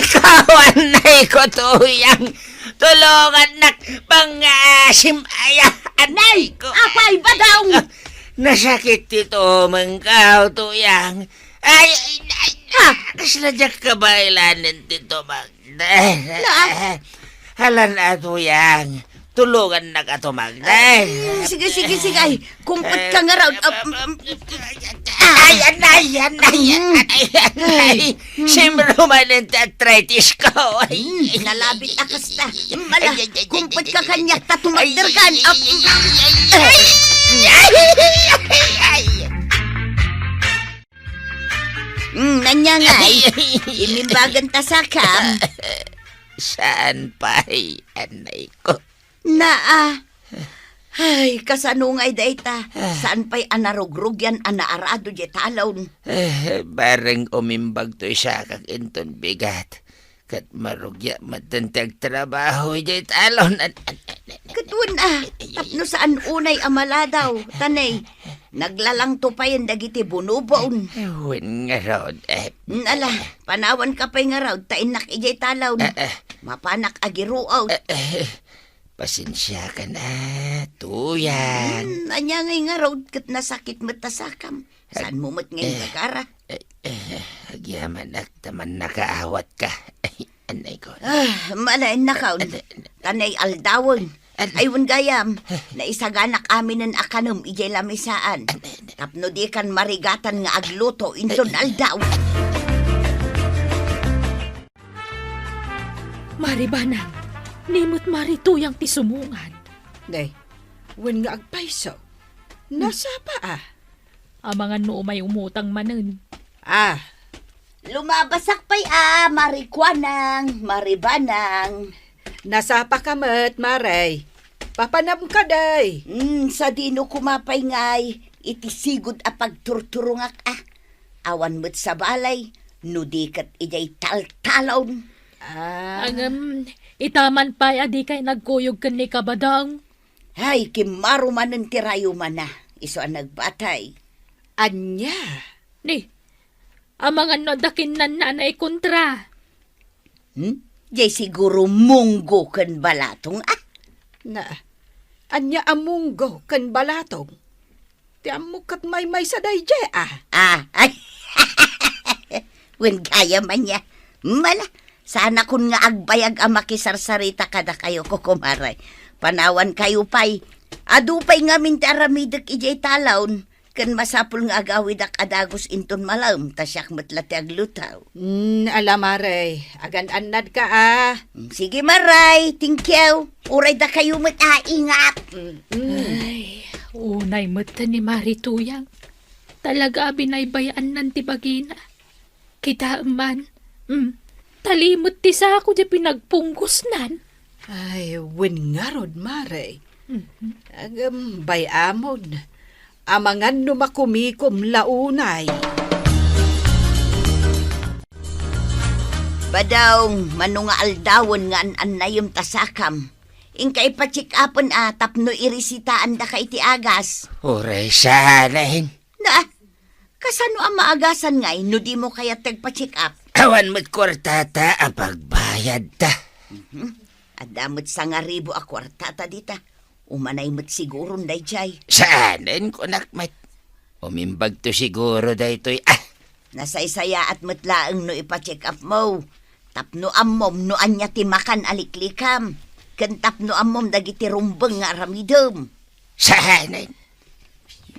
Ikaw anay ko tuyang tulungan nak pangasim aya anay ko. Apay ba daw? Nasakit ito mengkaw tuyang. Ay, kaslajak kabailanin tito Magda. Halan atuyang. Tulungan na ka to, Magda. Sige. Ay, kumpet ka nga raw. Ay. Siyempre man arthritis ko. Nalabit akas na. Mala, kumpet ka kanyak tatumagdargan. Nanya nga imimbagan tasakam. Saan pa anay ko? Ay, kasanungay dayta. Saan pa'y anarugrug yan, anaarado di talon. Bareng umimbag to siya kakinton bigat. Kat marugya matantag trabaho di talon. Katun tapno saan unay amala daw. Tanay, naglalang to pa yan dagiti bunubon. Ewan nga raw. Ala, panawan ka pa'y nga raw, tainak ijay talon. Mapanak agiruaw. Pasensya ka na, tuyang. Anya ngay nga raw, kat nasakit matasakam. Saan mo mat ngayon kagara? Agyaman at taman nakaawat ka. Anay ko. Malain na kaon. Tanay aldawon. Ayun gayam, naisaganak amin ng akanom ijay lamisaan. Tapno di kan marigatan nga agluto inton aldaw. Maribanan, nimot marituyang tisumungan. Day, wen nga agpaiso. Nasa pa Ang mga noo may umutang manen. Lumabasak pa'y marikwanang, maribanang. Nasa pa kamat, Maray. Papanam ka, day. Sa dino kumapay ngay, itisigod a pagturturungak Awan mo't sa balay, nudikat ijay taltalon. Ang itaman pa adi kay nagkuyog kan ni kabadang. Hay, kimaro man ng tirayo man na. Iso ang nagbatay. Anya? Ni, ang mga nadakin na nanay kontra. Jay siguro munggo kan balatong Anya amunggo kan balatong. Ti amukat may sa day, ay. Wen kaya man niya. Mala, sana kun nga agbayag ang makisarsarita kada kayo kukumaray. Panawan kayo pa'y. Adupay nga mintaramidak ijay talawn. Kan masapul nga agawid ak adagos inton malam. Tasyak matlati aglutaw. Ala, Maray. Agan-anad ka, Sige, Maray. Thank you. Uray da kayo ingat. Ay, unay mata ni Marituyang. Talaga binaybayaan ng tibagina. Kita man, talimot ti sa ako di pinagpunggos nan. Ay, wen nga rod, Maray. Bayamon. Amangan numakumikom launay. Badawng manunga aldawon nga an-anayom tasakam. Ingkay pa-check upon tapno irisitaan da kay ti agas. Uray sanahin. Kasano ang maagasan ngay, no di mo kaya tagpa-check up? Awan mo't kwartata ang pagbayad ta. Adamot sa nga ribo a kwartata dita. Umanay mo't siguro day jay. Saanin ko nakmat? Umimbag to siguro daytoy. Nasaysaya at matlaang no ipa-check up mo. Tapno ammom no anya timakan aliklikam. Kan tapno ammom dagiti rumbeng nga aramidom. Saanin?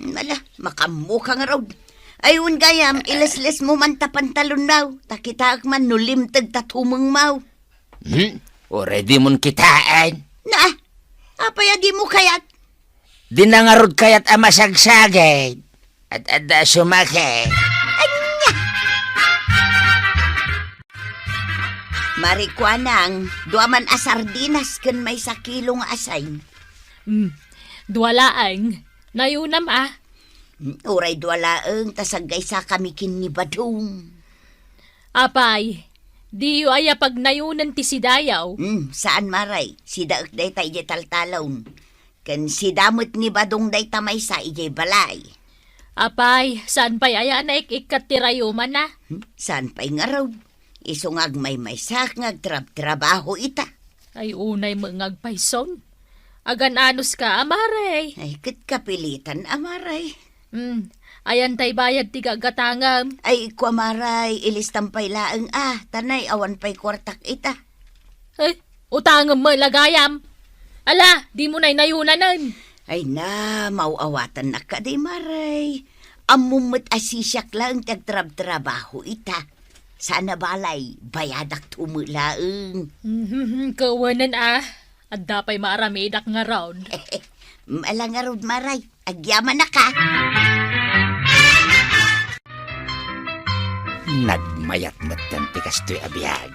Mala, makamuka nga raw. Ayun gayam, ilasles mo man tapantalon daw. Takitaak man nulimtag tatumang mau. Uray di mon kitaan. Apaya di mo kayat? Dinangarod kayat ama sagsagay. At ada sumake. Marikwanang, duaman asardinas kan may sakilong asay. Duwalaang, nayunam Uray duwalaang, tasagay sa kami ni Badong. Apay, di yu aya pag nayunan ti sidayaw. Saan Maray? Sidaak day tayo ijay taltalon. Kan sidamot ni Badong day tamay sa ijay balay. Apay, saan pa'y aya na ikat ti rayuman na? Saan pa'y nga raw? Isungag may sak trabaho ita. Ay unay mga agpayson. Agan anos ka, amaray. Ay, kat kapilitan, amaray. Ayan tay bayad ti gagatangam. Ay, ko amaray, ilistampay laeng tanay awan pa'y kwartak ita. Ay, utangam mo lagayam. Ala, di mo na'y nayunanan. Ay na, mauawatan na ka di maray. Amumot asisyak lang trabaho ita. Sana balay, bayadak tumulaeng. Kawanan At dapay maaramidak nga round. Malang nga rod maray, agyaman na ka. Nagmayat matan ti kastoy abiyag.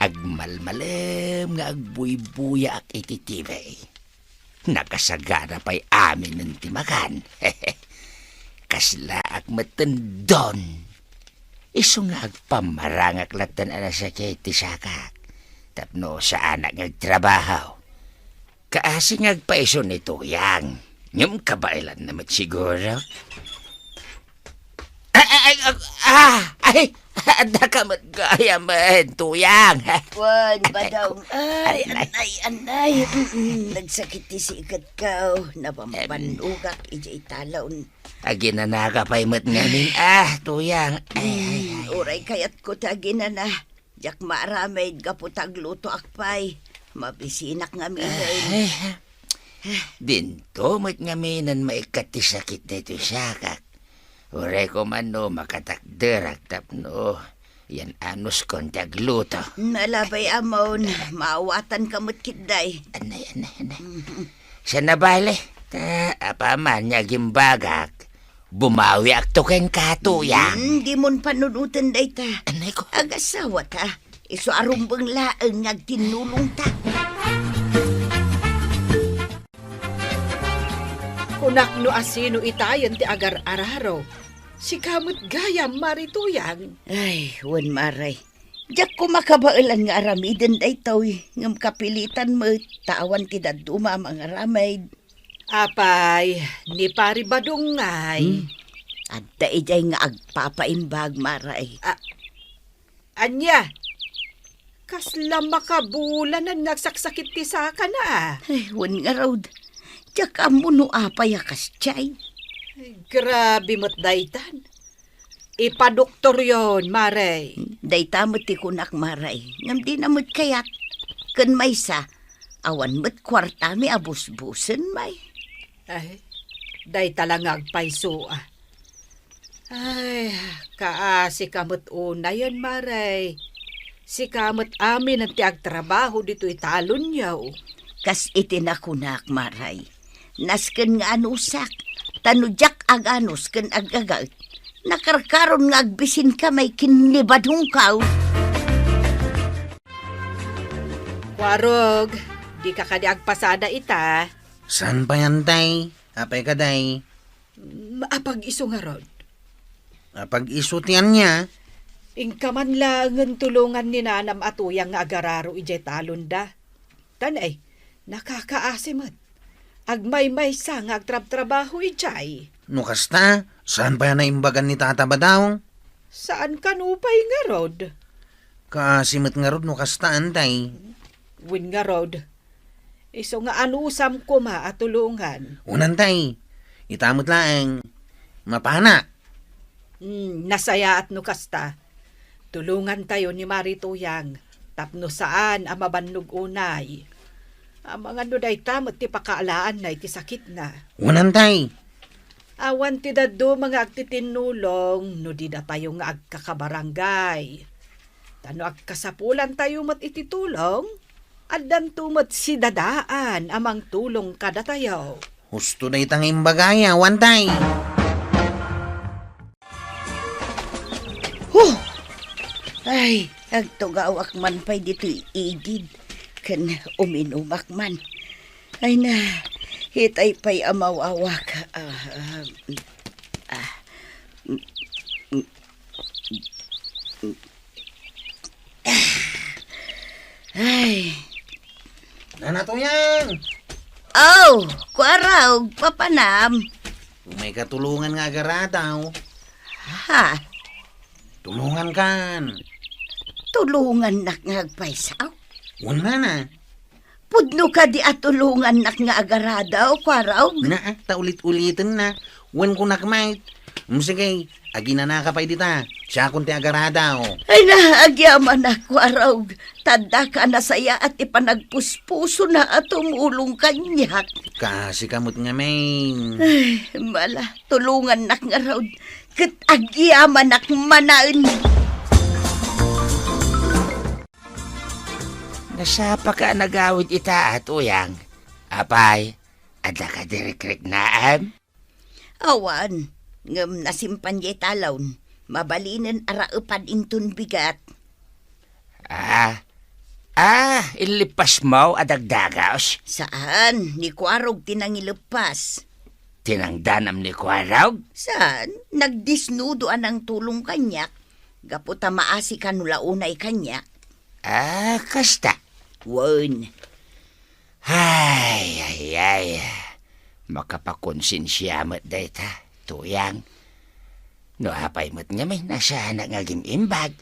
Agmalmalem nga agbuy-buya ak ititibay. Nakasagana pa'y amin ng timakan. Kasla ak matan don. Iso nga agpamarangak latan ala sa kay tisakak. Tapno sa anak ngagtrabaho. Kaasi ngagpaiso ni Tuyang. Ngam kabailan naman siguro. Ada ka magkaya man, Tuyang. Wan, badong. Ay, anay. Nagsakit si ikat ka. Napampanugak, ijay talaon. Aginanaga pa'y mat ngamin, Tuyang. Uray kayat ko taginana. Jak maaramay kaputag luto akpay. Mabisinak nga minay. Dinto mat ngaminan maikati sakit nito sakak. Uray ko man no makatakderak tapno. Yan anos kon tagluto. Nalabay amon, maawatan kamot kitday. Anay. Siya na bale. Apaman niya gimbagak. Bumawi akto ken Tuyang. Di mon panunutan day ta. Anay ko. Agasawa ta. Iso arumbang laeng nagtinulong ta. Kunak no asino itayan ti agar-araro. Si kamot gayam Marituyang. Ay, wan maray. Diyak ko makabailan nga aramiden day tawi. Ngam kapilitan mo, tawan ti daduma mga ramid. Apay, ni pari badungay. At daijay nga agpapaimbag maray. Anya, kasla makabulan na nagsaksakit ti saka na. Ay, wan nga raw. Diyak amuno apay akas tiyay. Ay, grabe mo't daytan. Ipadoktor yon, Maray. Day tamot ti kunak maray. Ngam di namot kayat. Kan may sa, awan mo't kwarta mi abus-busen may. Ay, day talang agpayso Ay, kaasi kamot una yan, Maray. Si kamot amin ang tiagtrabaho dito italon yaw. Kas itinakunak maray. Nasken nga anusak. Tanudyak ag anus ken agagat. Nakarkaron nga agbisin ka may kinlibadong kaw. Warog, di ka kadi agpasada ita. San pa yan, tay? Apay ka, day? Maapag iso nga rod. Apag isutian niya, Ingkaman lang ang tulungan ni Nanam Atuyang nga agararo ijay talon da. Tanay, nakakaasimot. Agmay-may sa nga agtrab-trabaho ijay. no kasta, saan pa yan naimbagan ni Tata Badaw? Saan kanupay nga rod? Kaasimot nga rod no kasta, antay. Win nga rod. Iso nga anusam ko at tulungan. Unan, tay. Itamot lang. Mapana. Nasaya at no kasta. Tulungan tayo ni Marituyang. Tapno saan ang mabannog unay. Ang mga nuday tamot ti pakaalaan na iti sakit na. Unan, tay. Awan ti daddo mga agtitinulong no di da tayo nga agkakabarangay. Tano agkasapulan tayo mat ititulong. Addan tumot si dadaan amang tulong kada tayo. Husto na itang imbagaya, wantay. Ay, agtugawak man pa'y dito iigid. Kan uminumak man. Ay na, hitay pa'y amawawak. Ay. Nanatuyang! Oh, kuaraw, papanam. Kung may katulungan nga garataw, Ha? Tulungan kan. Tulungan nak nga agpaysaw. Wala na. Pudno ka di atulungan nak nga agaradaw, kwaraw. Na, taulit-ulitin na. Wan ko nakmait. Sige, agi na nakapay dita. Siya kunti agaradaw. Ay naagyaman na, kwaraw. Tanda ka na saya at ipanagpuspuso na at tumulong kanyak. Kasi kamot nga, main. Ay, mala, tulungan nak nga raw. Kat agyaman nak manaan. Nasapa ka nagawid ita at uyang. Apay, adla ka dirikrik naam? Awan, ngam nasimpan ye talon. Mabalinin araupan intun bigat. Ilipas mo adagdagaos. Saan? Ni Kwarog tinangilepas. Tinangdanam ni Kwarog? Saan? Nagdisnudo anang tulong kanyak. Gaputa maasi kanulaunay kanyak. Kasta. Wan. Ay. Makapakonsensya mo't dayta, tuyang. No apay mo't nga may nasa na nga gimimbag.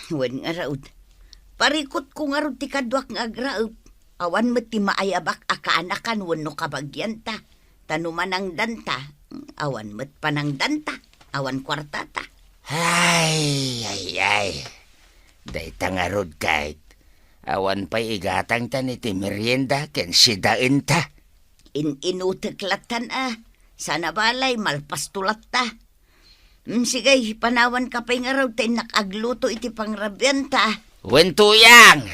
Wan nga raud. Parikot ko nga raud ti kadwak nga agraub. Awan mo't ti maayabak akaanakan wano kabagyan ta. Tanuman ang danta. Awan mo't panang danta. Awan kwartata. Ay. Dayta nga rod kahit. Awan pa'y igatang ta ni ti merienda ken sidain ta. Inuteklatan Sana balay malpastulat ta. Sige, panawan ka pa'y nga raw tayo nakagluto iti pangrabenta. Wentuyang!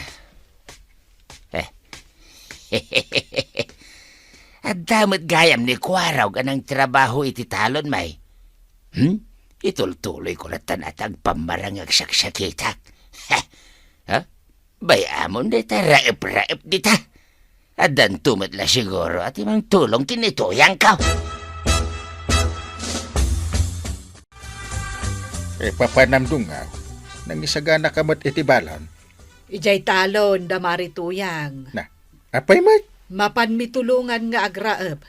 At damot gayam ni Kwaraw anang trabaho iti talon may. Itultuloy ko na tanatag pamarang agsaksakitak. Bayamon dita raip-raip dita. Adan tumot la siguro at imang tulong tinituyang ka. Papanamdungaw, nang isagana kamat itibalan. Ijay talon, damarituyang. Na, apay mat? Mapan mitulungan nga agraeb.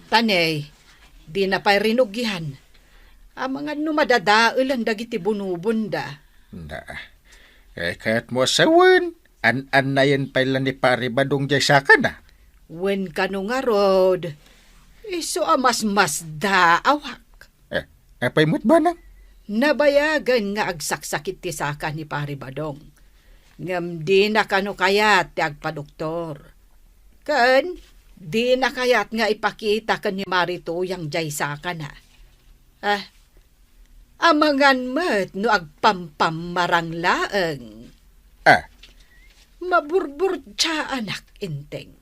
Tanay, di na pa'y rinugyan. Mga numadadaol ang dagiti bunubunda. Na, kaya't mo asawan, an na yan pala ni pari badong jay saka na. Wen kanu nga rod, iso mas da awak. Apay mo't ba na? Nabayagan nga agsaksakit ti saka ni pari badong. Ngam di na kanu kayat ti agpadoktor. Kan, di na kayat nga ipakita kan ni Marito yang jay saka na. Amangan met no agpampam marang laeng. Maburbur tsa anak inteng.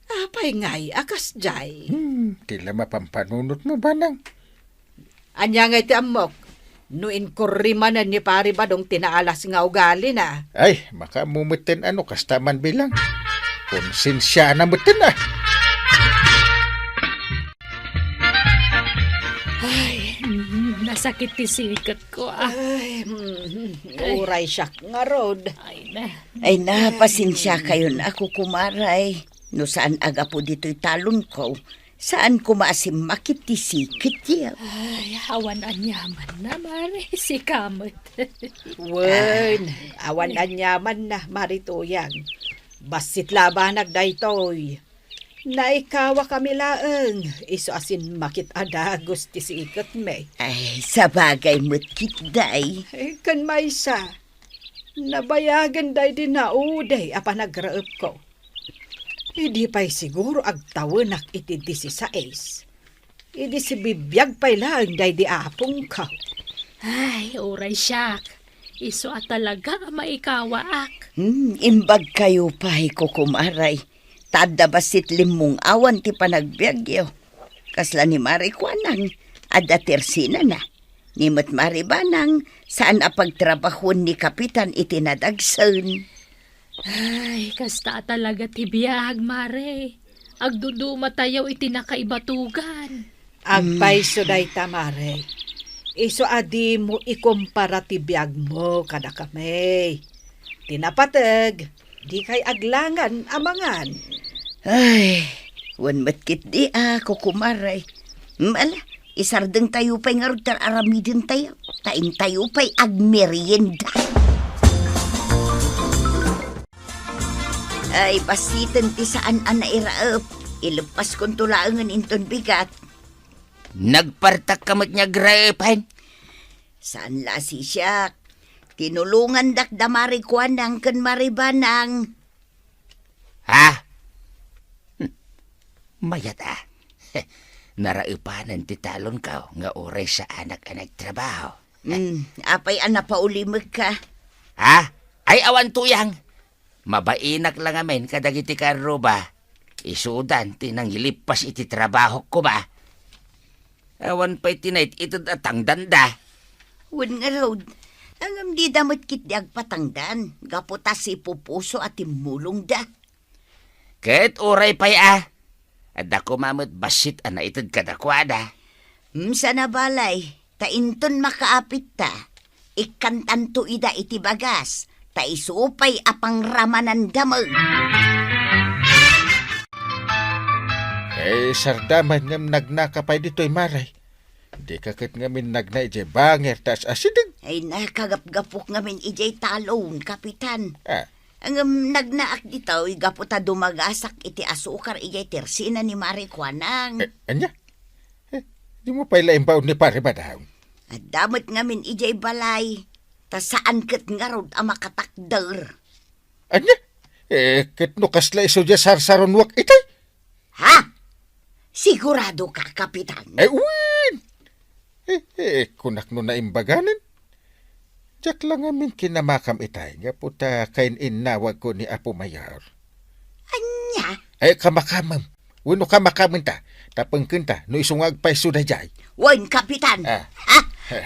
Apay ngay akas jay. Tila mapampanunot mo ba nang? Anya ngay ti amok, no inkurrimanan ni pari badong tinaalas nga ugali na. Ay, makamumutin kastaman bilang. Konsensya na mutin Nasakit ti sikat ko Uray siya nga rod. Ay pasensya kayo na ako kumaray. No saan aga po dito'y talon ko. Saan ko maasim makitisikit yan? Ay, awan anyaman na, Mare. Si Kamot. Wen, awan anyaman na, Marituyang. Basit labanag daytoy. Naikawa kami laeng. Iso asin makit adagos ti sikat me. Ay, sabagay mo't kitday. Kan maysa. Nabayagan day din na uday apa nagraep ko. Hindi pa'y siguro agtawanak iti 16. Idi si bibiyag pa'y lang day di apong ka. Ay, oray siyak. Iso at talaga maikawaak. Imbag kayo pahay ko kumaray. Tada basit limong awan ti panagbiagyo. Kasla ni Marikwanang, ada tersina na. Ni Mat Maribanang, saan apagtrabahon ni Kapitan itinadagsan. Ay, kasta talaga ti biyag, Mare. Agduduma tayaw itinakaibatugan. Agpay suday tamare. Iso adi mo ikumpara ti biyag mo kada kami. Tinapatag, di kay aglangan amangan. Ay, wan matkit di ako kumaray. Mala, Isardeng tayo pa'y nga rin aramidin tayo. Tain tayo pa'y agmerienda. Ay, pasitan ti saan ang nairaap. Ilepas kong tulaangan inton bigat. Nagpartak kamot niya grapan. Saan lasi siya? Tinulungan dak damari kuanang kan maribanang. Ha? Mayat ah. Naraipanan ti talon ka nga oray sa anak-anak trabaho. Apay ana pa ulimag ka. Ha? Ay awan tuyang. Mabainak lang amin kadagiti karo ba? Isudan tinang ilipas iti trabaho ko ba? Awan pa'y tinait ito atang danda. Wen nga road. Ang di damot kit di agpatangdan. Gaputa si pupuso at imulong da. Kahit oray pa'y At ako mamot basit ana itod kadakwada. Sana balay. Tainton makaapit ta. Ikantanto ida iti bagas. Ta isupay apang ramanan damag. Sardaman ngam nagnakapay dito'y maray. Di kakit ngamin nagnay jay banger tas asidig. Ay nakagap-gapok ngamin ijay talon, kapitan. Ah, Ang nagnaak dito, gaputa dumagasak iti asukar ijay tersina ni Mari Kuanang. anya? Di mo pa'y laimbaw ni pare ba daw? At damot ngamin ijay balay. Ta saan kat nga rod ang makatakder. Anya? Kit no kasla iso dya sarsaron wak itay? Ha? Sigurado ka, kapitan? Uwin! Kunak no na imbaganan. Diyak lang amin kinamakam itay, nga puta kain inawag ko ni Apo Mayor. Anya? Kamakamam. Wano kamakaman ta, tapang kanta, no isungag pa'y sudajay. Wan, kapitan. Ah. Ha?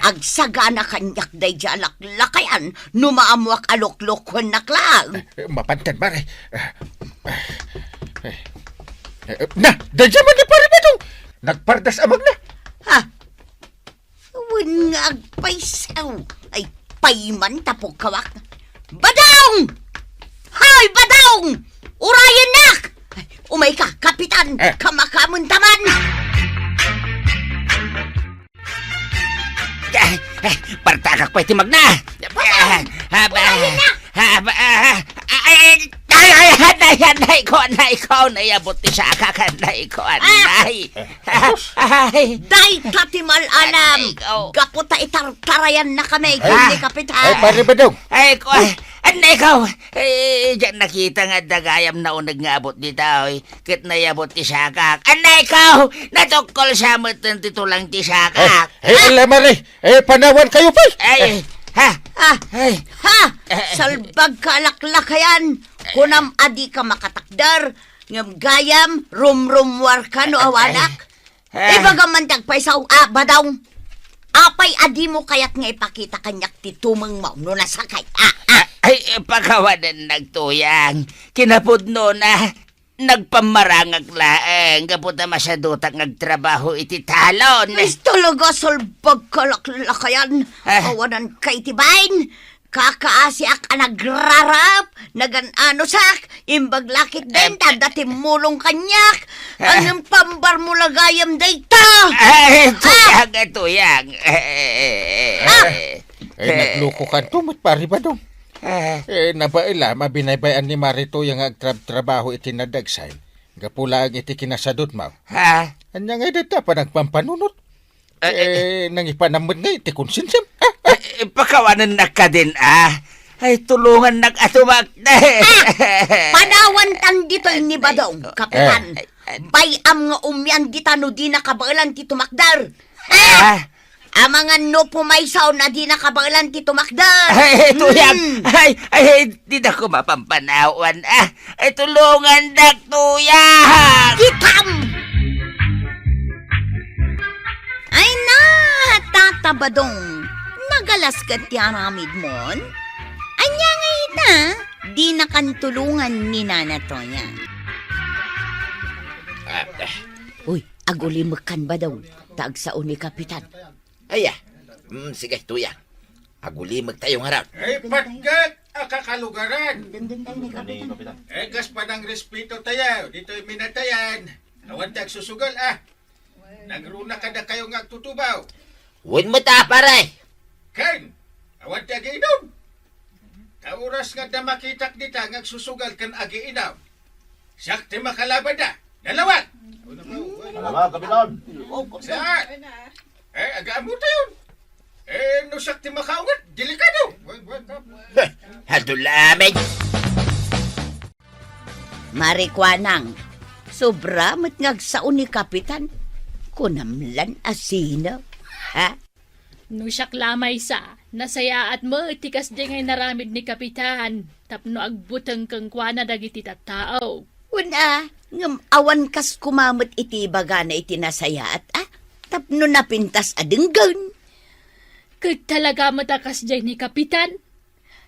Agsagana kanyak day lakayan, numaamuak alok-lokon naklang. Mapantan, maray. Na, dadya man ni pare ba itong? Nagpardas amag na. Ha? Wan nga agpaisaw. Ay, payman tapog kawak. Badong! Hay, badong! Urayan nak! Ay, umay ka, kapitan! Kamakamun taman! Partakak pa'y timag na! Anay ko, nayabot ti siya kakanay ko, anay. Day tatimal alam! Ikaw. Gaputa itartarayan na kami, hindi kapitan! Pare ba daw? Anay ko, diyan nakita nga dagayam na unag nga abot dito, kit nayabot ti siya kak. Anay ko, natukol siya mo titulang ti siya kak. Alam maray, panawan kayo pa. Salbag kalaklakayan! Kunam adi ka makatakdar, ngam gayam, rumrumwar ka no awanak. Ibagaman tagpaisaw, badaw. Apay adi mo kayat nga ipakita kanyak ti tumang mo no nasakay. Pagkawanan nagtuyang, kinapudno na, nagpamarangag laeng, kaputa masyadutak nagtrabaho iti talon. Mis talaga salbag kalaklakayan, awanan kay tibain. Kakaasiak ang nagrarap, nagan-anosak, imbaglakit din, dati mulong kanyak, ang pambar mo lagayam dayta. Tuyang. Nagluko ka tumot pare ba daw? Nabaila, mabinaybayan ni Marito yung agtrabaho iti nadagsan. Gapula ang iti kinasadot mo. Anya nga dita pa nagpampanunot. Nangipanamod nga iti konsinsam. Pakawanan na ka din, Ay, tulungan nag-atumak na. Panawan tan dito ni Badong, kapitan. Bayam nga umyan dita no di nakabailan ti tumakdar. Amangan no pumaysaw na di nakabailan ti tumakdar. Tuyang. Di na ko mapampanawan, Ay, tulungan na, tuyang. Kitam! Ay na, Tata Badong. Nagalas ka ti aramid mon? Anya nga ita, di nakantulungan ni Nana Tonya. Uy, agulimakan ba daw? Taagsaon ni Kapitan. Sige, tuyang. Agulimag tayong harap. Patgat! Akakalugaran! Gas pa ng respeto tayo. Dito'y minatayan. Awan tag susugal, nagruna ka na kayo nga tutubaw. Huwag mo ta, pare. Ken, awad ti agiinom. Kauras nga na makitak dita nga susugal kan agiinom. Siyak ti makalaban na. Dalawat! Salamat, Kapitan. Saan? Agaan mo tayo. No siyak ti makaungat, delikado. Hadulamin. Marikwanang, sobra mo't ngagsaon ni Kapitan. Kunamlan asino. Ha? No siyak lamay sa, nasaya at mo, tikas di ngay naramid ni Kapitan. Tapno agbutang kang kwana dagiti tattao. Una, ngam awan kas kumamot iti baga na iti nasayaat, tapno napintas adenggan. Kag talaga matakas dyan ni Kapitan.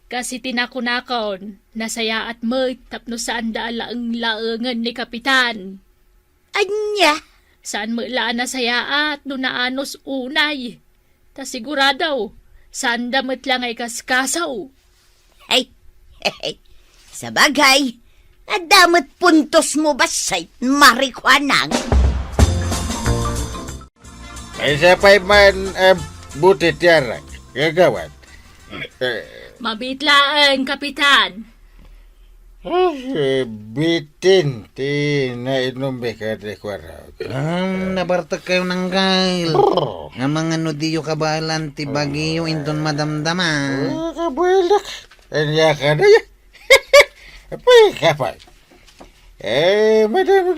Kasi tinakunakon, nasaya at mo, tapno saan daala ang laangan ni Kapitan. Anya, Saan mo laan nasaya at no naanos unay. Ta siguradaw, saan damit lang ay kaskasaw. hey, sa bagay, adamot puntos mo ba say Marikwanang? Ay sa pa'y man buti tiyarak. Gagawad. Mabitlaan, Kapitan. Bitin ti nainom ka de kwaraw. Nabartag kayo ng gail. Nga mga nudiyo kabalan ti bagiyo inton madamdama. Kabulak. Anya ka na yan. Apay kapay. Madam.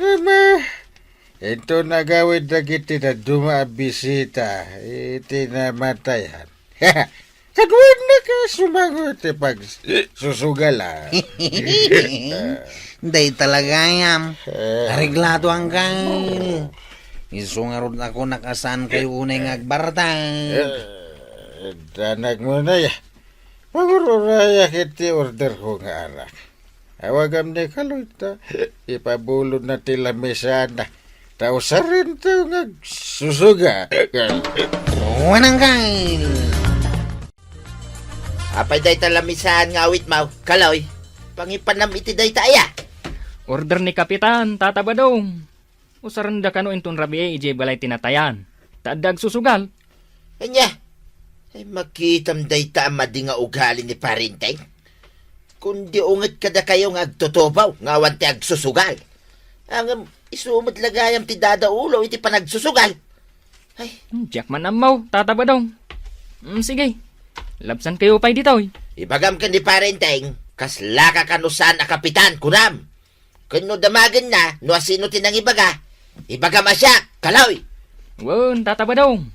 Ito nagawid na kiti na dumabisita. Iti namatayan. Kadwin na ka sumagot pag susugala. Day talaga yam. Areglado ang gail. Isungarod ako nakasan kayo unay ngagbartay. Danak mo na ya. Magururaya kiti order ko nga anak. Awagam ni kaluta. Ipabulod na tila mesana. Tausa rin to nga susuga. Wanang gail. Apay day talamisan nga awit mau. Kaloy, pangipanam iti day taya. Order ni Kapitan, tatabadong. Usaranda kano inton rabi ije balay tinatayan. Taadag susugal. Anya, ay makitam day ta amadi nga ugali ni parinteng. Kundi unget kada kayo nga agtotobaw, nga awan ti agsusugal. Ang isumot lagayam ti dadaulo iti panagsusugal. Ay, Jack man amaw, tatabadong. Sige, labsan kayo pa'y ditoy. ibagam ka ni parenteng, kaslaka kanusan a kapitan, kunam. Kano damagan na, no asino tinang ibaga. Ibagam asya, kaloy. Wan, tatabadong.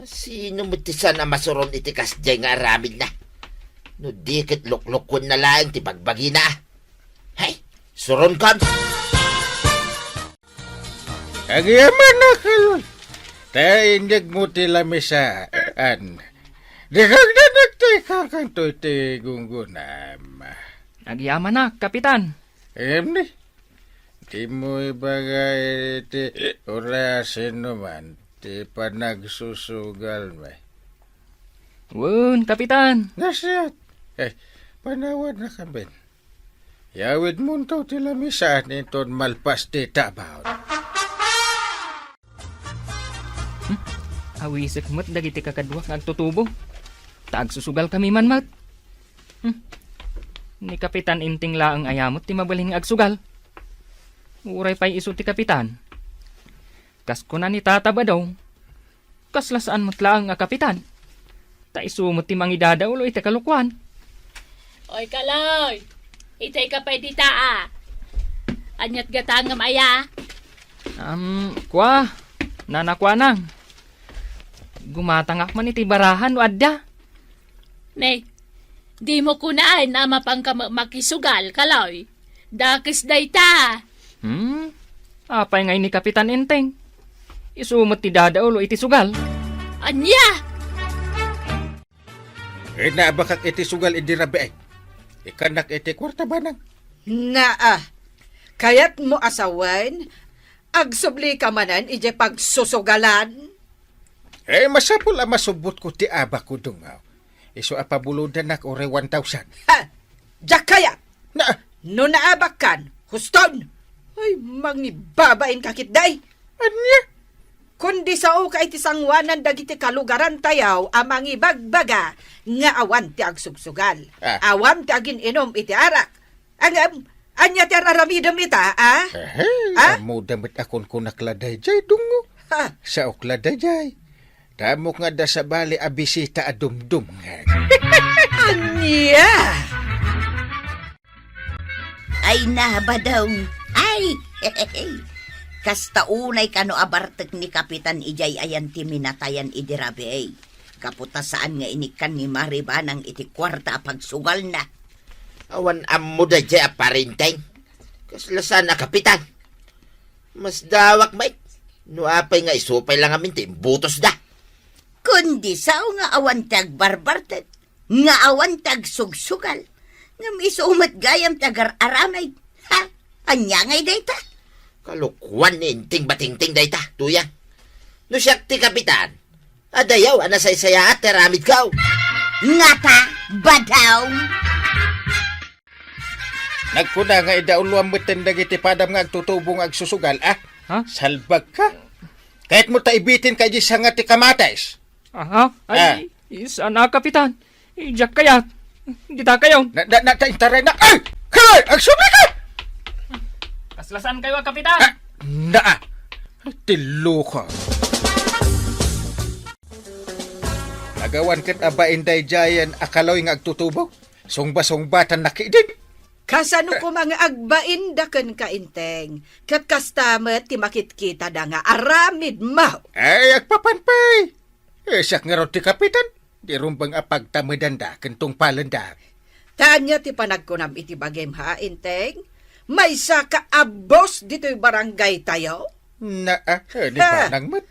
Sino mo ti sana masuron iti kasjay nga aramid na? No dikit luklukon na lang ti bagbagi na. Hey, suron kon. Agyaman na kaluy. Taindig mo tila mesaan. Dikag na nagteka kanto iti gungunam. Agyaman na, Kapitan. Ni. Di mo ibagay iti orasin naman. Ti panagsusugal may. Wan, Kapitan. Nasyat. Panawad na kami. Yawid mo to tila mesaan iton malpas ti tabaw. Awisik mo't dagiti kakadwa nga agtutubo. Taag susugal kami man mat. Ni Kapitan inting laang ayamot ti mabaling agsugal. Uray pa'y iso ti Kapitan. Kas ko na ni tataba daw. Kaslasaan mo't laang nga Kapitan. Ta isumot ti mangidada ulo iti kalukwan. Oy, Kaloy! Itay ka pa'y dita, Anyat gatangam aya. Kwa, nanakwa nang. Gumatangak man iti barahan o adda. Ne, di mo kunaan na mapang makisugal, Kaloy. Dakis day ta. Apay ngay ni Kapitan Enteng. Isumot ti dada ulo iti sugal. Anya! Naabakak iti sugal iti rabi ay. Ikanak iti kwarta banang. Naa, kayat mo asawan, agsubli ka manan ije pagsusugalan. Masapul ang masubot ko ti aba ko dungaw. Iso apabuludan nak ore 1,000. Ha, jak kayat, Na, no naabakan, huston. Ay, mangibabain kakit day. Anya? Kundi sao ka iti sangwanan dagiti kalugaran tayaw amang ibagbaga nga awan ti agsugsugal. Awan ti agin inom iti arak. Anya ti araramidam ita, Amo damit akon kunakladay jay dungo. Sa okladay jay. Damo nga da sa bali abisita adumdum nga. Anya! Ay naba daw. Ay! Kasta unay kano abartek ni Kapitan Ijay ayan ti minatayan idirabi ay. Kaputasaan nga inikan ni Maribanang iti kwarta pagsugal na. Awan ammo da jay aparinteng. Kaslasan na kapitan. Mas dawak may. No apay nga isupay lang amin ti butos da. Kundi sao nga awan tag barbartet. Nga awan tag sugsugal. Nga misumat gayam tagar aramay. Ha? Anya ngay dayta? Kalukwan ni inting batingting dayta, tuyang. No siyak ti kapitan. Adayaw, anasaysaya at teramid kaw. Ngata, badaw. Nagkuna nga idauluan mo tindag iti padam nga agtutubong agsusugal, Ha? Salbag ka. Kahit mo taibitin ka di sa nga ti kamates. Aha, ay, isa na kapitan. Ijak kayat. Hindi ta kayo. Taintaray na. Ay! Kay! Agsubi ka! Kaslasan kayo, kapitan. Naa! Tilo ka. Agawan kat aba inday jayan akaloy nga agtutubo. Sungba-sungbatan nakidin. Kasano ko mga agbain da ken kainteng. Kat kastamet ti makitkita da nga aramid mo. Ay, agpapanpay. Siyak nga ron ti kapitan. Di rumbang apagtamadan da kentong palanda. Tanya ti panagkunam iti bagem ha, inteng. May sa kaabos dito'y barangay tayo. Naa, di ba nang mat?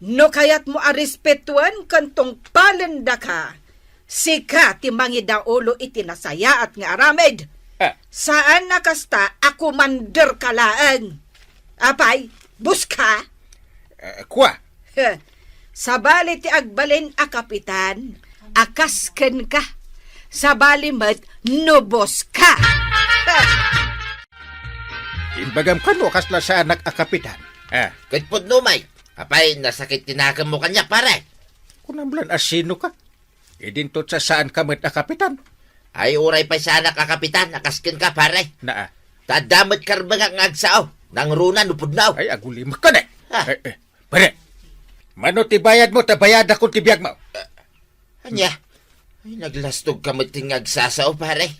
No kayat mo arespetuan kantong palanda ka. Sika ti mangidaulo iti nasaya at nga aramid. Saan nakasta ako mander kalaan? Apay, buska? Kwa? Sabali ti agbalin a kapitan, akasken ka. Sabali mat nubos ka. Imbagam ka no kasla sa anak a kapitan. Katpod no, may. Apay, nasakit tinakam mo kanya, pare. Kunamblan asino ka? Idintot sa saan ka mat a kapitan. Ay, uray pa sa anak ka, kapitan. Nakaskin ka, pare. Naa. Tadamot karbang ang agsao. Nang runa, nupudnaw. Ay, agulimak ka na. Pare, mano ti bayad mo, tabayad ako ti biyag mo. Anya? Ay, naglastog ka mo ting agsasao, pare.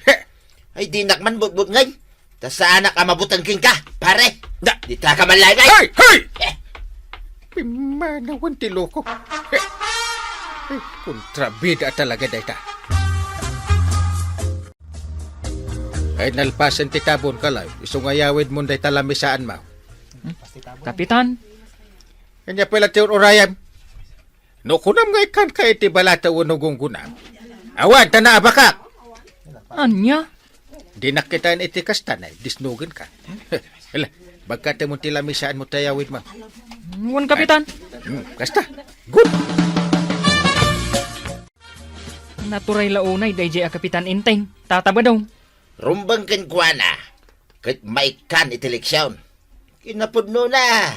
Ay, di nakman butbut ngay. Ta sa anak ka mabutan king ka, pare. Di ta ka malay. Hey! Hey! Pimanawan ti loko. Kontrabida talaga dayta. Ay nalpasan ti tabon kalay. Isungayawid mo day talamisaan mo. Kapitan, Kanya pala ti urayam. No kunam nga ikan kay ti balata unugong gunam. Awan, tana abakak. anya? Di nakitaan iti kastanay, disnugin ka. Hala, bagkate mo ti lamisaan mo tayawid mo. Wan, kapitan. Kasta, good. Naturay launay, DJ a kapitan inteng. Tataba daw. Rumbang kenkwana. Kat maikan iti leksyon. Kinapudno na.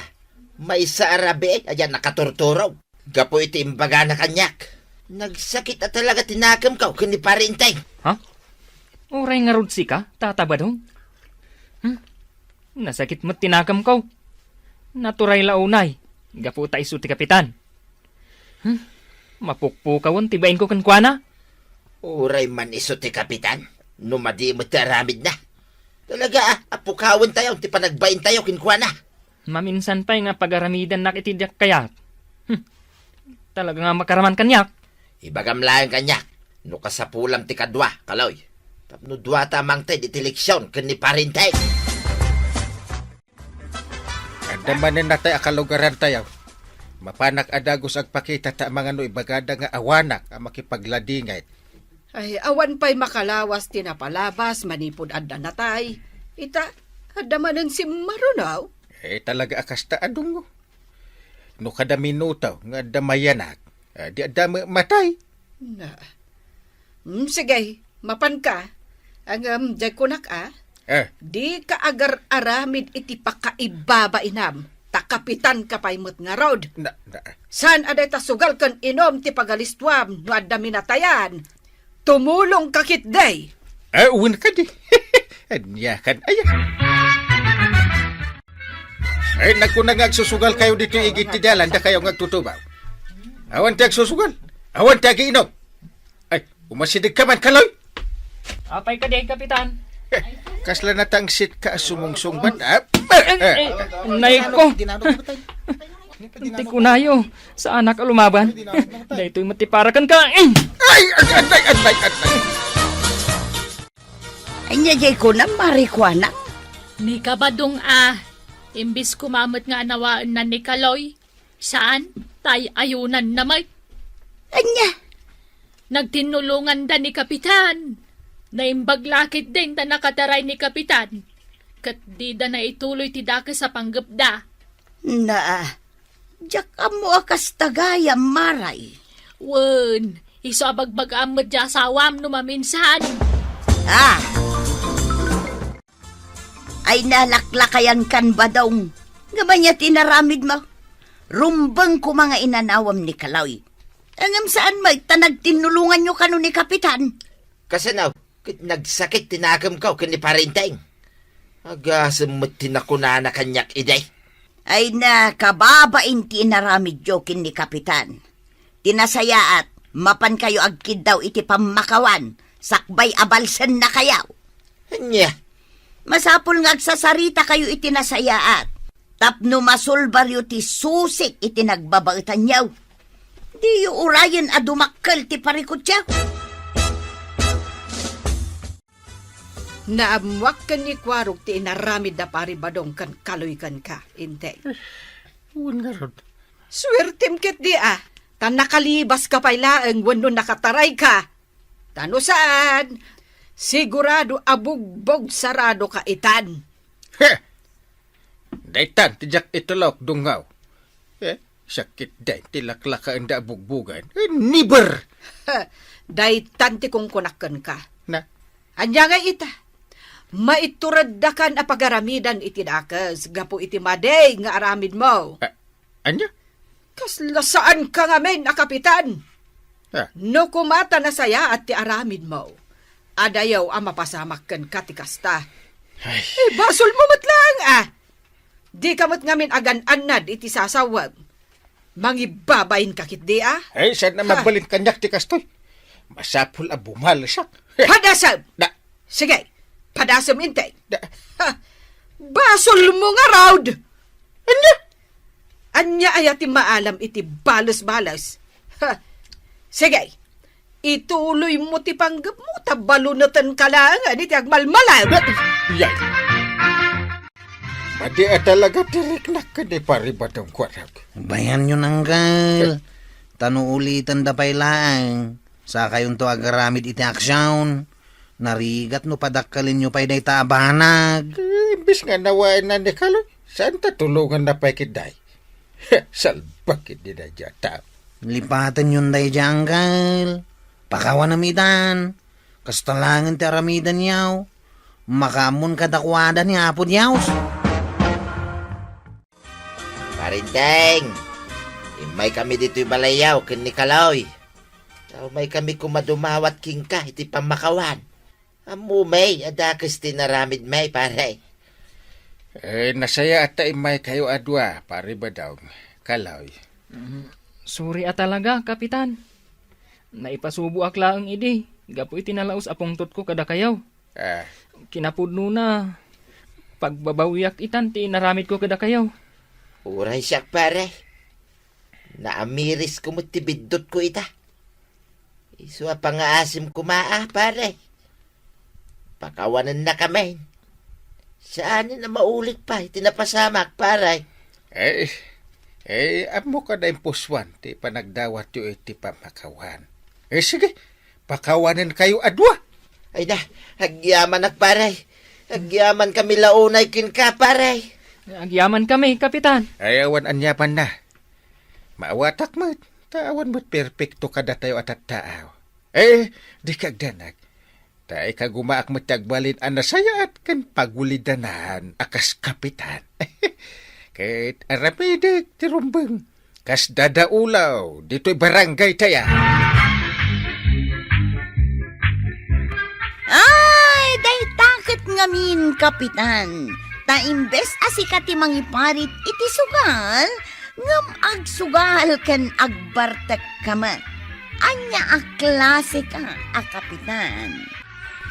May sa arabe, ayan nakaturturaw. Gapo iti imbaga na kanyak. Nagsakit at talaga tinakam ka, kini parintay. Ha? Uray nga rudsi ka? Tataba daw? Nasakit mo't tinakam ko. Naturay launay. Gapo ta isu ti kapitan. Mapukpukawan, tibain ko kankwana. Uray man iso ti kapitan. Numadi mo taramid na. Talaga apukawan tayo, ti panagbain tayo kinkwana. Maminsan pa nga pagaramidan nakitidyak kayat. Talaga nga makaraman kanyak. Ibagam lang kanyak. No kasapulam ti kadwa, kaloy. Tapno dwa tamang te iti leksyon, kini parintay. Andamanin na tayo akalugaran tayo. Mapanak adagos agpakita ta mga no ibagada nga awanak ang makipagladingay. Ay, awan pa'y makalawas tinapalabas, manipod adda natay. Ita, adamanan si Marunaw. Talaga akasta adungo. No kada minuto nga damayanak, di adama matay. Na. Sige, mapan ka. Ang kunak Di ka agar aramid iti pakaibaba inam. Kapitan ka pa'y mo't nga rod. Na. San aday ta sugal kan inom ti pagalistwam no adda minatayan. Tumulong kakit day. Uwan ka di. Anya kan, ayan. Ay, naku na ngagsusugal kayo dito igit ti dalan, da kayo ngagtutubaw. Awan ti agsusugal. Awan ti agiinom. Ay, umasidig ka man, kaloy. Apay ka day, Kapitan. Kasla na tangsit ka sumungsong ba? Nay ko. Hindi ko nayo. Sa anak ka lumaban. Dahil ito'y matiparakan ka. Ay, anday. Anya jay ko na marikwana. Ni kabadong imbis kumamot nga anawaan na ni Kaloy. Saan? Tay ayunan na may. Anya, Nagtinulungan da ni Kapitan. Naimbaglakit din da nakataray ni Kapitan. Kat di da na ituloy ti daka sa panggapda. na, jak amo akas tagayam maray. Wen, iso abagbag amad di asawam no maminsan. Ay nalaklakayan kan ba daw? Gamanya tinaramid mo. Rumbang ko mga inanawam ni Kaloy. Angam saan may tanagtinulungan nyo kano ni Kapitan? Kasi now, nagsakit tinagam ka kani parinteng. Agasam mo't tinakuna na kanyak iday. Ay na kababain tinaramid jokin ni Kapitan. Tinasaya at mapan kayo agkid daw iti pamakawan. Sakbay abalsen na kayaw. Anya, Masapul nga agsasarita kayo itinasayaat. Tapno masulbaryo ti susik itinagbabautan yaw. Di yu urayan a dumakkel ti parikot yaw. Naamwak kan ni Kwarog ti inaramid na paribadong kan Kaloy kan ka, inte. Uwan nga rod. Swertem kit di tan nakalibas ka pa'y laeng wano nakataray ka. Tano saan? Sigurado abugbog sarado ka itan. Daytan, tijak itulok dungaw. Sakit day, tilaklakaan da bugbugan. Niber! Day tanti kong kunakan ka. Na, Anya nga ita. Maiturad da kan apagaramidan iti dakas. Gapo iti maday nga aramid mo. anya? Kasla saan ka nga men, Kapitan? No kumata na saya at ti aramid mo. Adayaw ang mapasamak kan katikasta. Ay, Basol mo matlang Di kamot ngamin agan-anad iti sasawag. Mangibabayin kakit di ay, saan na magbalin kanyak ti kastoy? Masapul a bumalasak. Padasam! Da, Sige, padasam inte. da, Basol mo nga raud! Anya ayati maalam iti balos-balos. Sige, ituloy mo ti panggap mo, tabalunatan ka lang, iti agmalmalam. Yay! Madi talaga tiriknak ka di paribatong kwarag. Bayan nyo nanggal. Tano ulitan da pailaang. Sa kayon to agaramid iti aksyon. Narigat no padakkalin nyo pa'y day taabanag. Imbis nga nawain na ni Kaloy, saan tatulungan na pa'y kiday? Salbakit di na dyan. Lipatan yun day janggal. Pakawan amidan. Kastalangan ti aramidan yaw. Makamon kadakwada ni apod yaw. parinteng. Imay kami dito'y balayaw kani Kaloy. May kami kumadumawat king ka iti pamakawan. Amu may, adakas tinaramid may pare. Nasaya ata imay kayo adwa, pare ba daw, Kaloy? Suri talaga, Kapitan. Naipasubo akla ang idi. Gapo itinalaos apong tot ko kada kayaw. Kinapudno na. Pagbabawiyak itan, tinaramid ko kada kayaw. Uray siya pare. Naamiris ko mo tibidot ko ita. Iswa pangaasim kumaa pare. Pakawanan na kami. Saan na maulit pa, tinapasamak pare. Amo ka na impuswan, ti panagdawat yu iti pamakawan. Sige, pakawanan kayo adwa. Ay na, hagyaman ak pare. Hagyaman kami launay kin ka pare. Agyaman kami, Kapitan. Awan anyapan na. Maawatak mo, tawan mo't perfecto kada tayo at taaw. Di kagdanag. Tay kagumaak matagbalin ang nasaya at kan pagulidanahan akas Kapitan. Kahit aramidik ti rumbeng. Kas dadaulaw, dito'y barangay taya. Ay, day takot ngamin, kapitan. Ta imbes asikat ti mangiparit iti sugal, ngam agsugal ken agbartek kaman. Anya a klase ka, a kapitan.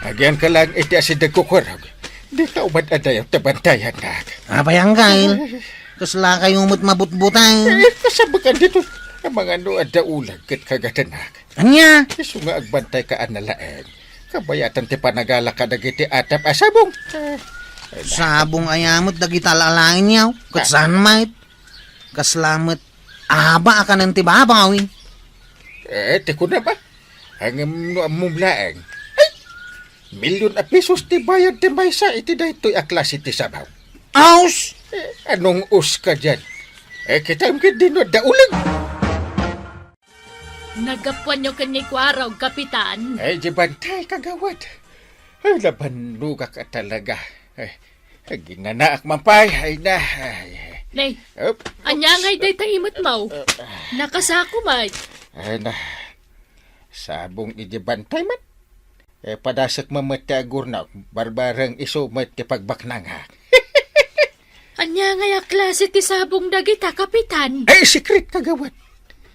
Agyan ka lang iti asidag kukurag. Di ka umad adayaw tabantayan na. Apay Uncle, kasla kayong mabutbutay. Kasabakan dito. Ang mga adaulag kat kagatanak. Anya? Isu nga agbantay ka analaeng. Kabayatan ti panagala ka dagiti atap asabong. Sabong ayamot dagita lalain niyaw. Katsan mait. Kaslamat aba ka ng tibabawi. Ti ko na ba? Ang mumlaeng. Ay! Milyon a pesos ti bayad ti maysa iti daytoy a klase ti sabaw. Aus! Anong us ka dyan? Kita mkid din no daulag. Nagapuan nyo kanyay kwaraw, kapitan. Ay, di bantay kagawad. Ay, laban luga ka talaga. Ay, ginanaak mampay. Ay na. Ay, Nay, op. anya ngay day taimot mo. Nakasako, may. Ay na. Sabong iji bantay man. Padasak mamati agurna. Barbarang iso mati pagbaknang ha. Anya ngay a klase ti sabong dagita, kapitan. Ay, secret kagawad.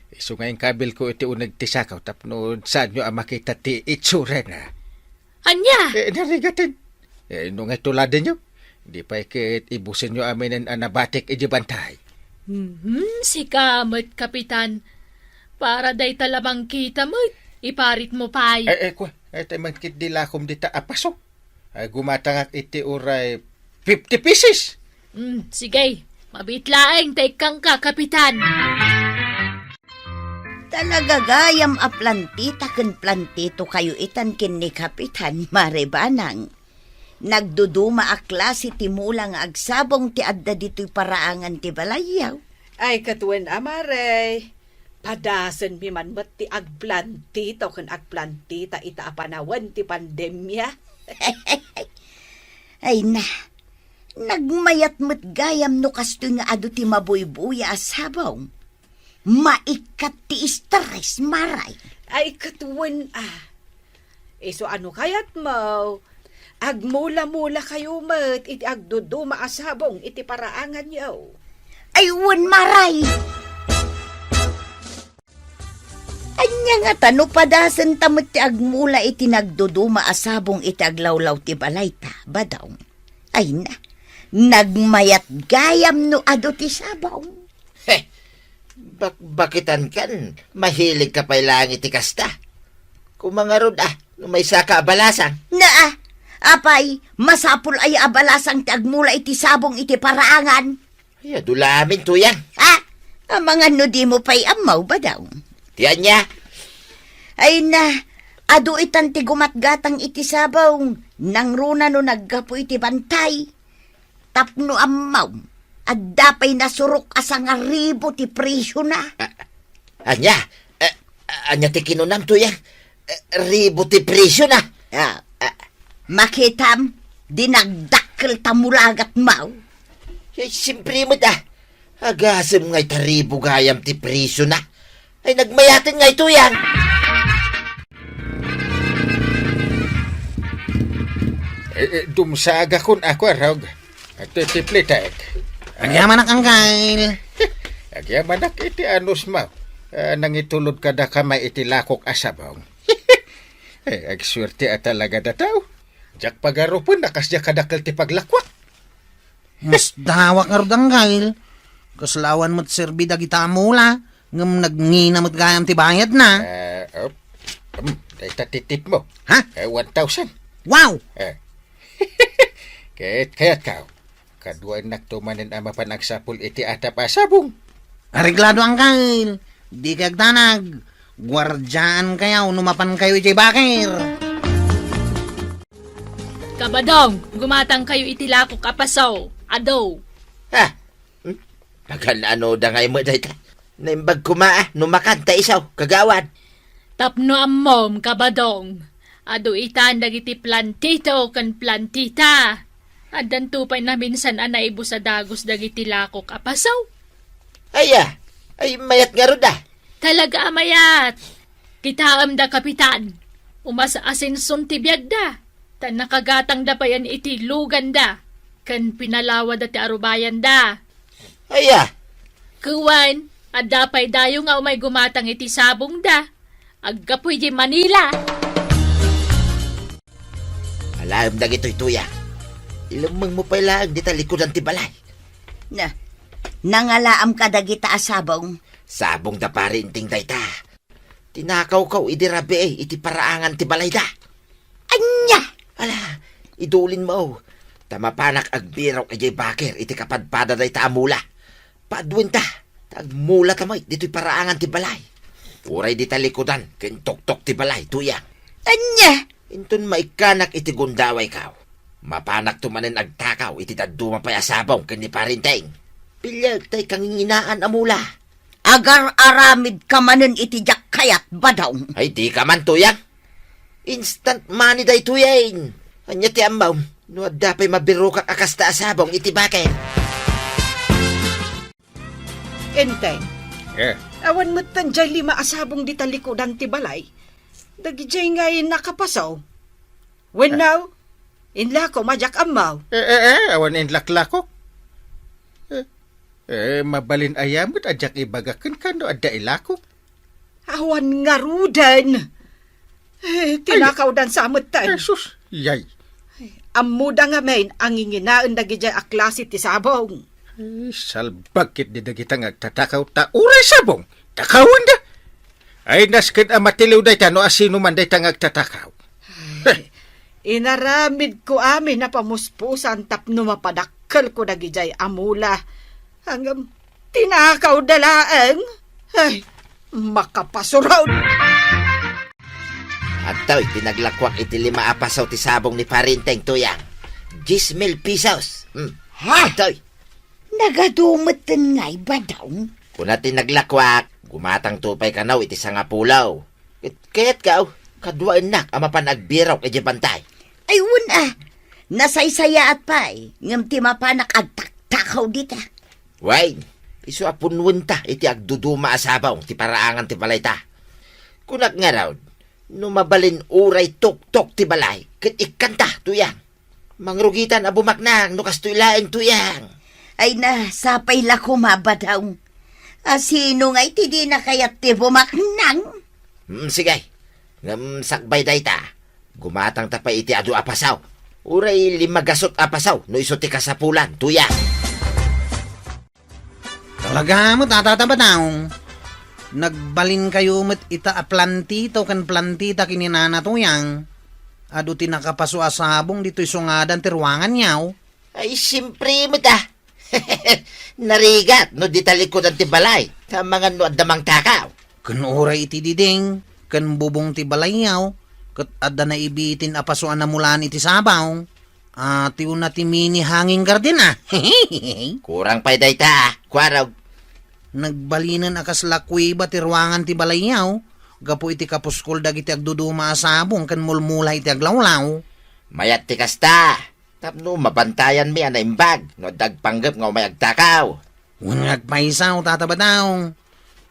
Iso ngayong kabil ko iti unag tisakaw. Tapno saan nyo ang makita ti itsura na. Anya? Narigatin. Nung ay tuladan nyo. Di pa ikit ibusin nyo amin ang anabatik iji bantay. Si kamot, kapitan. Para day talamang kita mo, iparit mo pay. Tayo magkit dilakom dita apaso. Gumatangak iti uray 50 pieces. Sige, mabitlaeng tay kang ka, kapitan. Talaga gayam a plantita ken plantito kayo itan ken ni kapitan marebanang. Nagduduma a klase ti mula nga agsabong ti adda dito'y paraangan ti balayaw. Ay katuen amare. Padasan mi man met ti agplantita ken agplantita ita apanawan ti pandemya. Ay na, nagmayat met gayam no kasto nga adu ti mabuybuya a sabong. Maikat ti stress maray. Ay katuen Iso ano kayat mo? Agmula-mula kayo met iti agduduma asabong iti paraangan yaw. Aywan maray. Anya nga tano padasan tamot ti agmula iti nagduduma asabong iti aglawlaw ti balayta, badaw. Ay na, nagmayat gayam no ado ti sabaw. Bakitan kan, mahilig ka pa ilang iti kasta. Kung mga rod may saka abalasang. Na apay, masapul ay abalasang ti agmula iti sabong iti paraangan. Ay, dulamin to yan. Ang mga no di mo pa'y amaw ba daw? Tiyan niya. Ay na, adu itan ti gumatgatang iti sabaw, nang runa no naggapo iti bantay. Tapno amaw, at dapay nasurok asang aribo ti presyo na. Anya, anya ti kinunam to yan. Ribo ti presyo na. Makitam, dinagdakkel tamulagat maw. Siyempre mo agasam nga'y taribo gayam ti presyo na. Ay nagmayatin nga ito yan. Dumsaga kun ako arog. At tiplitek. Agyaman ak Uncle. Agyaman ak iti anus mo. Nangitulod ka da kamay iti lakok asabong. Agswerte at talaga dataw. Jak pagarupon nakasya kadakal ti paglakwak. Mas dawak nga rod Uncle. Kaslawan mo't serbi dagita mula. Ngam nagngina mo't gayam ti bayad na. Dahil tatitip mo. Ha? 1,000. Wow! Kaya't kao. Kaduan naktumanin ang mapanagsapul iti atap asabong. Areglado Uncle. Di kagdanag. Gwardyaan kayaw, numapan kayo iti bakir. Kabadong, gumatang kayo itilako kapasaw. Ado. Naganano da ngay mo dahil naimbag kumaa, numakanta isaw, kagawad. Tapno ammom, kabadong. Ado itan dagiti plantito kan plantita. Adan tupay na minsan anaibo sa dagos dagiti lakok apasaw. Ay mayat nga ro da. Talaga amayat. Kitaam da kapitan. Umasa asinson ti biyag da. Tan nakagatang da pa yan iti lugan da. Kan pinalawa da ti arubayan da. Kuwan, at dapay dayo nga umay gumatang iti sabong da. Aggapoy di Manila. Alam na gito'y tuya. Ilamang mo pa ilang di talikodan ti balay. Nangalaam ka dagita asabong. Sabong da parinting dayta. Tinakaw idirabi iti paraangan ti balay da. Anya! Ala, idulin mo. Tamapanak agbiraw kay Bakir iti kapadpada dayta amula. Padwin ta. Tagmula tamay dito'y paraangan ti balay. Uray di talikodan kintok-tok ti balay tuya. Anya! Intun maikanak iti gundaway kaw. Mapanak tumanen agtakaw iti daduma pay asabong ken ni parinteng. Pilyag tay kanginginaan amula. Agar aramid ka manen iti jak kayat badaw. Ay di ka man tuyang. Instant money day tuyain. Anya ti ambaw. No dapay mabiro kak akasta asabong iti Bakir. Enteng, Eh, awan mo tanjay 5 asabong di talikodan ti balay. Dagijay ngay nakapasaw. When now, inla ko majak amaw. awan in laklakok. Mabalin ayamot ajak ibagakan kano adda ilakok. Awan nga rudan. Tinakaw dan sa amot tan. Sus, yay. Amuda nga main ang inginaan dagijay a klase ti sabong. Salbagkit di dagitang agtatakaw ta uray sabong. Takawan da. Ay nasken amatiliw day ta no asino man day tang agtatakaw. Inaramid ko amin na pamuspusan tapno mapadakkel ko dagijay amula. Hanggang tinakaw dalaang. Ay, makapasuraw. At to'y tinaglakwak iti 5 apasaw ti sabong ni parinteng tuyang. 10,000 pesos. Ha? To'y. Nagadumatan ngay badaw. Kuna tinaglakwak, gumatang tupay kanaw iti sangapulaw. Kaya't kaw, kadwa enak ama panagbiraw kay bantay. Ay una, nasaysaya at pay. Ngam ti mapanak agtaktakaw dita. Way, iso apunwen ta iti agduduma asabong ti paraangan ti balay ta. Kunak nga raw, no mabalin uray tok-tok ti balay, ket ikanta tuyang. Mangrugitan a bumaknang no kastoy laeng tuyang. Ay na, sapay la kumabadaw. Asino nga iti di na kayat ti bumaknang? Sige, ngam sakbay day ta. Gumatang ta pa iti adu apasaw. Uray 5 gasot apasaw no iso ti kasapulan tuyang. Talaga mo, tatatabataw. Nagbalin kayo met ita a plantito kan plantita kininana tuyang. Adu tinakapaso asabong dito'y sungadan ti ruangan yaw. Ay, simpre mo ta. Narigat no di talikod ti balay. Sa mga no adamang takaw. Kan oray iti diding, kan bubong ti balay yaw. Kat adda na ibitin apasuan na mulan iti sabaw. Ati una ti mini hanging garden ah. Kurang pa'y day ta. Kwaraw. Nagbalinan akas lakwi ba ti ruangan ti balay yaw. Gapo iti kapuskol dagiti agduduma asabong kan mulmula iti aglawlaw. Mayat ti kasta. Tapno mabantayan mi ana imbag. No dagpanggap nga may agtakaw. Unag paisaw tatabataw.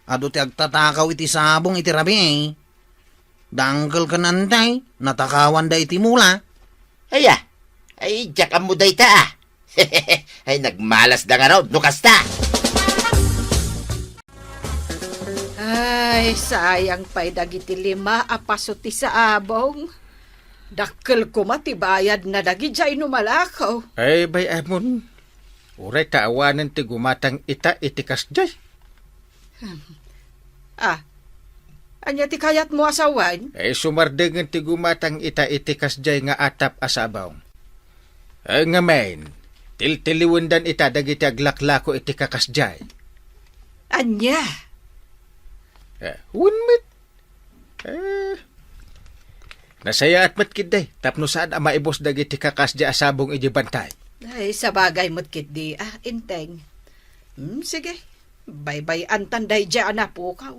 Ado ti agtatakaw iti sabong iti rabi eh. Dangkel ka nantay, natakawan da iti mula. Ay, diyak mo day ta. Ay, nagmalas da nga raw. No kasta. Ay, sayang pa'y dagiti 5 apaso ti sa abong. Dakkel ko matibayad na dagijay numalakaw. Ay bay amon. Uray taawanan ti gumatang ita iti kasjay. Anya ti kayat mo asawan? Ay sumardengan ti gumatang ita iti kasjay nga atap asabaw. Ay nga main, tiltiliwendan ita dagiti aglaklako iti kakasjay. Anya? Unmet. Nasaya at matkiday, tapno saan ang maibos dagiti kakasjay asabong iti bantay. Ay, sabagay mo't kit di. Inteng. Sige. Bye-bye antan day dyan na po ka.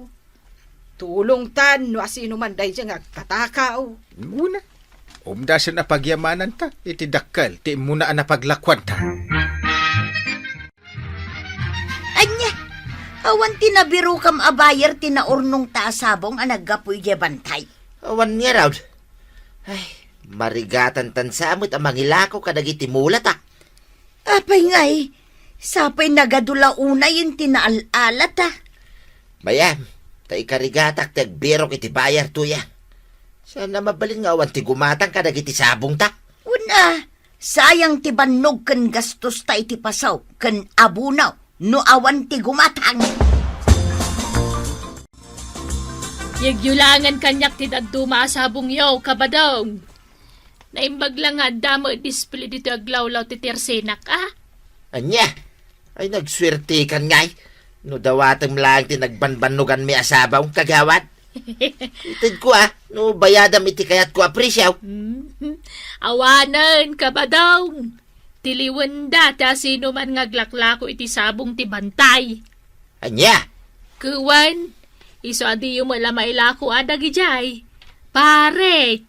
Tulong tan no asino man day dyan agtatakaw. Una, Umdas na pagyamanan ta, iti dakkel, ti muna na paglakwan ta. Anya, awan tinabiro kam abayer tinaurnong taasabong ang naggapoy di bantay. Awan nga raw. Ay, marigatan tan samot ang mangilako kadagiti mulat ah. Apay ngay, sapay nagadula una yung tinaalat ah. Mayam, ta ikarigatak ti agbirok iti bayar tuya. Sana mabalin nga awan ti gumatang kadagiti sabong ta. Una, sayang ti bannog ken gastos ta iti pasaw ken abunaw no awan ti gumatang. Yagyulangan kanyak ti daddo maasabong yaw, kabadong. Naimbag lang nga damo display dito aglawlaw ti tersenak, ah? Anya, ay nagswerte kan ngay. No dawatang lang ti nagbanbanugan mi asabaw kagawad. Itid ko no bayadam iti kayat ko apresyaw. Awanan, kabadong. Tiliwanda ta sino man ngaglaklako iti sabong ti bantay. Anya, Kuwan, iso adi yung wala mailako adag ijay. Pare,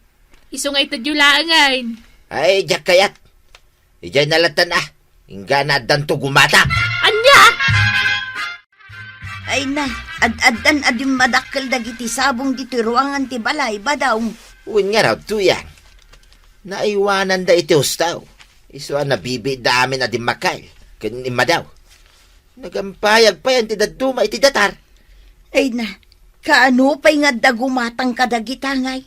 iso nga itadyulangan. ay jak kayat. Ijay nalatan Ingga na danto gumata. Anya! Ay na, ad-adan adim madakkel dagiti sabong dito ruangan ti balay badaw. Uwin nga raw tuyang. Naiwanan da iti ustaw. Iso nabibi da amin adim makay. Kanima daw. Nagampayag pa yan ti daduma iti datar. Ay na, kaano pa'y nga dagumatang kadagitangay?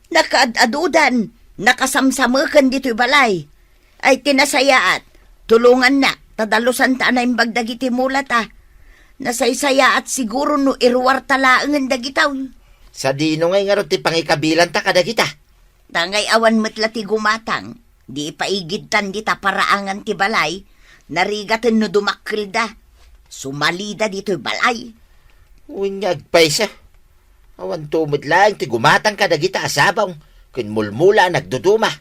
Nakaad-adudan, nakasamsamakan dito'y balay. Ay tinasayaat, tulungan na, tadalusan ta na yung bagdagiti mulat Nasaysaya at siguro no irwar talaangan dagitaw. Sa dino ngay nga ro ti pangikabilan ta kadagita. Tangay awan metla ti gumatang, di paigidtan di ta paraangan ti balay, narigatan no dumakilda. Sumalida dito'y balay. Uwin nga agpaysa. Awan tumod lang ti gumatang kadagita asabaw. Kun mulmula nagduduma.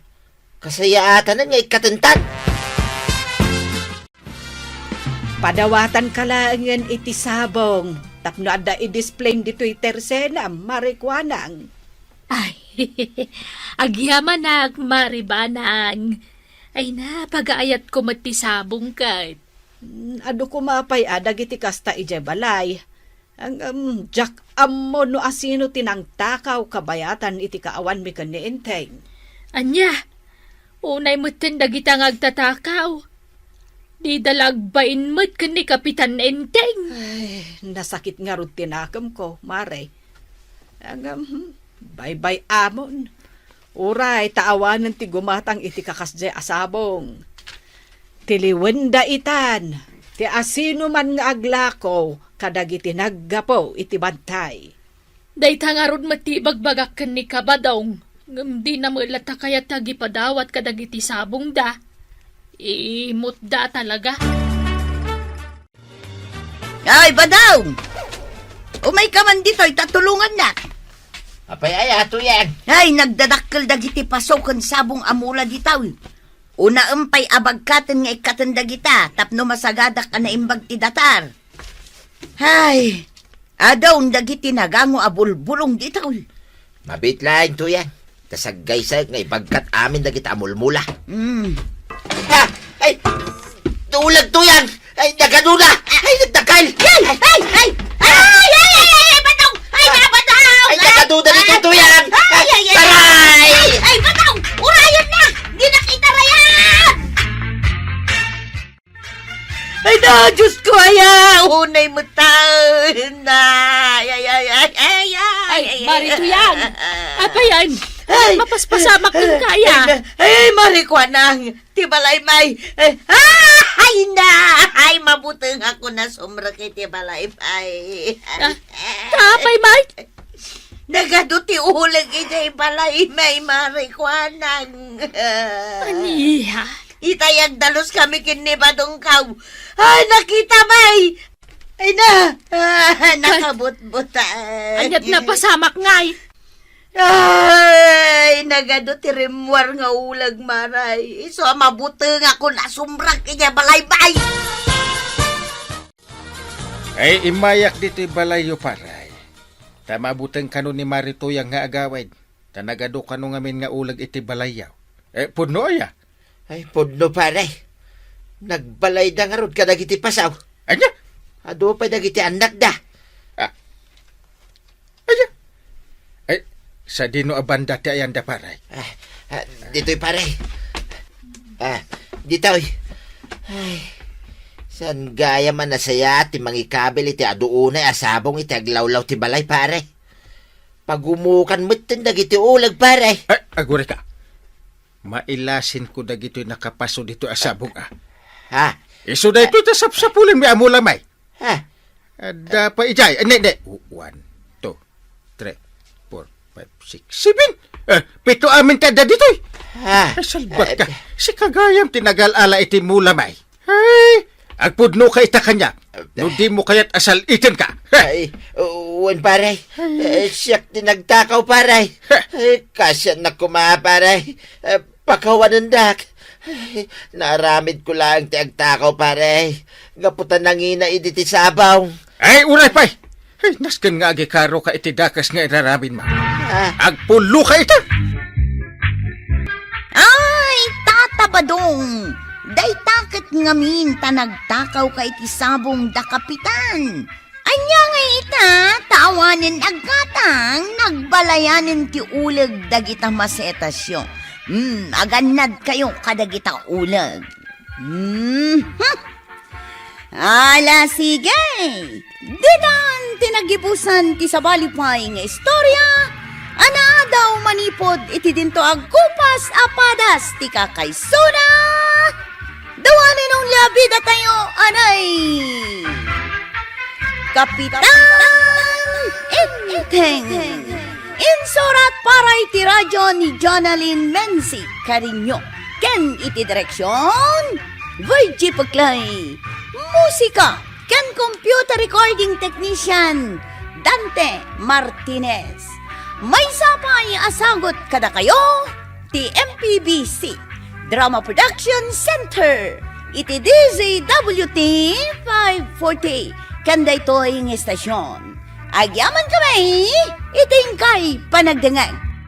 Kasayaatan nga ikatentan. Padawatan kalaangan iti sabong. Tapno ada i-display dito'y tersena, marikwanang. Ay, agyaman na maribanang. Ay na, pag-aayat ko matisabong kat. Ado kumapay adag iti kasta ije balay. Ang jak ammo no asino tinang takaw kabayatan iti kaawan mi kaniinteng. Anya, unay mo dagitang agtatakaw. Di dalagbain mo't ni Kapitan Enteng. Ay, nasakit nga ron tinakam ko, mare. Bye-bye amon. Uray, taawanan ti gumatang iti kakasje asabong. Tiliwenda itan, ti asino man nga aglako, kadagiti naggapo iti bantay. Day tangarod matibagbagak ni kabadong. Ngam di na mulata kaya tagi padawat kadagiti sabong da. Imut da talaga. Ay, badaw! Umay ka man dito'y tatulungan na. Apay ay ato yan. Ay, nagdadakkel dagiti pasokan sabong amula ditaw. Una empay abagkaten nga ikatan dagita, tapno masagadak ka na imbag ti datar. Ay, adaw dagiti nagango abulbulong ditaw. Mabit lang to yan. Tasagay sa nga ibagkat amin dagita amulmula. Ha! Ay! Tulag to yan! Ay, naganula! Ay, nagtakal! Ay, bataw! Ay, bataw! Ay, nagaduda dito to yan! Taray! Ay, bataw! Urayan na! Di nakita na yan! Ay, na, Diyos ko, unay mo na! Ay, Marito yan! Apa yan? Ay, mapaspasamak ng kaya. Ay, marikwanang, tibalay may. Ay, na! Ay, mabutang ako na sumra kay tibalay may. Tapay, Mike? Nagaduti ulag ijay balay may marikwanang. Aniya? Itayag dalos kami kinibadong kaw. Ay, nakita may. Ay na, nakabut-butan. Anyat na pasamak ngay. Ay, nagado ti rimwar nga ulag maray. Iso mabuteng ako na sumrak kaya balaybay. Ay imayak dito balayo paray. Tamabutang kanon ni Marito yang nga agawid. Tanagado ka nung amin nga ulag iti balayaw. Puno ya. Ay, pudno pare. Nagbalay da nga rod ka dagiti pasaw. Anya? Ado pa dagiti anak da. Anya? Ay, sa dino abanda ti ayan da paray. Dito'y pare. Dito'y. Ay, san gaya man nasaya ti mangikabil iti aduunay asabong iti aglawlaw ti balay pare. Pagumukan mo't dagiti ulag pare. Ay, agure ka. Mailasin ko dagito'y nakapaso dito asabong Ha? Iso da ito tasap-sapulin may amulamay. Ha? Ada pa ijay. Hindi. 1, 2, 3, 4, 5, 6, 7. Pito amin tada dito'y. Ha? Salbat ka. Si kagayam tinagal-ala iti mulamay. Ay, agpudno ka ita kanya. No di mo kaya't asal itin ka. Ay, uwan pare. Siyak tinagtakaw pare. Kasya na kuma pare. Pakawanan dak. Naramid ko lang ti agtakaw pare. Gaputan nangina iditi sabaw. Ay, uray pay. Ay, naskan nga agikaro ka iti dakas nga iraramin mo. Agpulo ka ita. Ay, tatabadong! Day takot ngamin tanagtakaw ka iti sabong da kapitan. Anya nga ita, tawanin agkatang, nagbalayanin ti ulag dagita masetasyo. Aganad kayo kadagita ulag. Ala, sige! Dinan tinagibusan ti sabalipay nga istorya. Ana daw manipod iti dinto agkupas apadas ti kakaysuna. Dawanin nung labi da tayo, anay! Kapitan Inteng! Insurat para iti radyo ni Jonalyn Mensi Carinyo. Ken iti direksyon, Virgie Paglay. Musika, ken computer recording technician, Dante Martinez. May sapay asagot kada kayo, ti MPBC, Drama Production Center, iti DZWT 540, kanda ito'y ng estasyon. Agyaman kami, iting kay panagdangag.